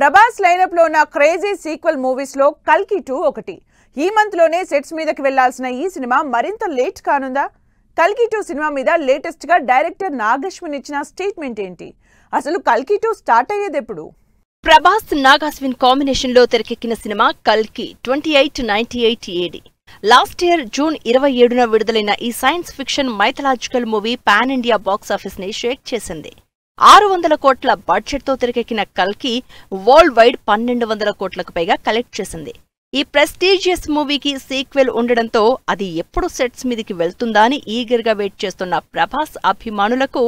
Prabhas lineup లో ఉన్న crazy sequel movies లో కల్కి 2 ఒకటి. ఈ మంత్ లోనే సెట్స్ మీదకి వెళ్లాల్సిన ఈ సినిమా మరింత లేట్ కానుందా? కల్కి 2 సినిమా మీద లేటెస్ట్ గా డైరెక్టర్ నాగశ్విన్ ఇచ్చిన స్టేట్మెంట్ ఏంటి? అసలు కల్కి 2 స్టార్ట్ అయ్యేది ఎప్పుడు? ప్రభాస్ నాగాశ్విన్ కాంబినేషన్ లో తెరకెక్కిన సినిమా కల్కి 2898 AD. లాస్ట్ ఇయర్ జూన్ 27న విడుదలైన ఈ science fiction mythological movie pan India box office ని షేక్ చేసింది. 600 కోట్ల బడ్జెట్ తో తెరకెక్కిన కల్కి వరల్డ్ వైడ్ 1200 కోట్లకు పైగా కలెక్ట్ చేసింది. ఈ ప్రెస్టీజియస్ మూవీకి సీక్వెల్ ఉండడంతో అది ఎప్పుడు సెట్స్ మీదికి వెళ్తుందా అని ఈగర్ గా వెయిట్ చేస్తున్న ప్రభాస్ అభిమానులకు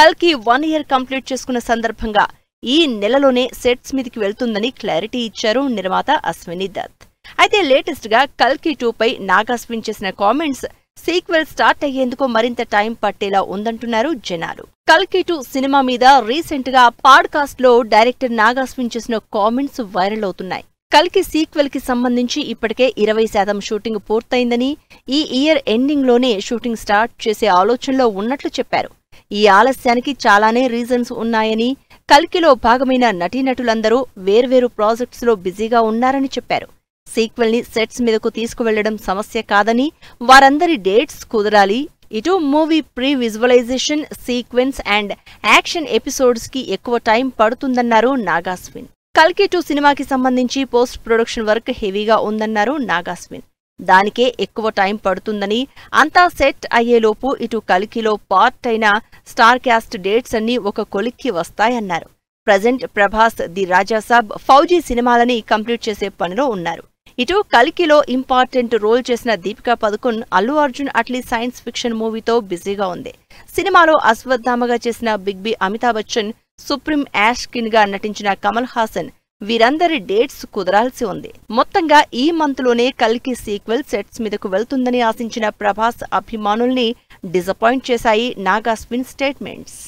కల్కి 1 ఇయర్ కంప్లీట్ చేసుకున్న సందర్భంగా ఈ నెలలోనే సెట్స్ మీదికి వెళ్తుందని క్లారిటీ ఇచ్చారు నిర్మాత అశ్విని దత్. అయితే లేటెస్ట్ గా కల్కి 2 పై నాగాశ్విన్ చేసిన కామెంట్స్ సీక్వెల్ స్టార్ట్ అయ్యేందుకు మరింత టైం పట్టేలా ఉందంటున్నారు జనాలు. కల్కి 2 సినిమా మీద రీసెంట్ గా పాడ్కాస్ట్ లో డైరెక్టర్ నాగాశ్విన్ చేసిన కామెంట్స్ వైరల్ అవుతున్నాయి. కల్కి సీక్వెల్ కి సంబంధించి ఇప్పటికే 20% షూటింగ్ పూర్తయిందని, ఈ ఇయర్ ఎండింగ్ లోనే షూటింగ్ స్టార్ట్ చేసే ఆలోచనలో ఉన్నట్లు చెప్పారు. ఈ ఆలస్యానికి చాలానే రీజన్స్ ఉన్నాయని, కల్కిలో భాగమైన నటీనటులందరూ వేర్వేరు ప్రాజెక్ట్స్ లో బిజీగా ఉన్నారని చెప్పారు. సీక్వెల్ ని సెట్స్ మీదకు తీసుకువెళ్లడం సమస్య కాదని, వారందరి డేట్స్ కుదరాలి. ఇటు movie pre visualization, sequence and action episodes కి ఎక్కువ టైం పడుతుందన్నారు నాగాశ్విన్. కల్కి 2 సినిమాకి సంబంధించి పోస్ట్ ప్రొడక్షన్ వర్క్ హెవీగా ఉందన్నారు నాగాశ్విన్. దానికే ఎక్కువ టైం పడుతుందని, అంతా సెట్ అయ్యేలోపు ఇటు కల్కిలో పార్ట్ అయిన స్టార్ క్యాస్ట్ డేట్స్ అన్నీ ఒక కొలిక్కి వస్తాయన్నారు. ప్రజెంట్ ప్రభాస్, ది రాజాసాబ్, ఫౌజీ సినిమాలని కంప్లీట్ చేసే పనిలో ఉన్నారు. ఇటు కల్కిలో ఇంపార్టెంట్ రోల్ చేసిన దీపికా పదుకొన్, అల్లు అర్జున్ అట్లీ సైన్స్ ఫిక్షన్ మూవీతో బిజీగా ఉంది. సినిమాలో అశ్వత్థామగా చేసిన big B Amitabh Bachchan, supreme Yaskin గా నటించిన కమల్ హాసన్, వీరందరి డేట్స్ కుదరాల్సి ఉంది. మొత్తంగా ఈ మంత్ లోనే కల్కి సీక్వెల్ సెట్స్ మీదకు వెళ్తుందని ఆశించిన ప్రభాస్ అభిమానుల్ని డిసప్పాయింట్ చేశాయి నాగాశ్విన్ స్టేట్మెంట్స్.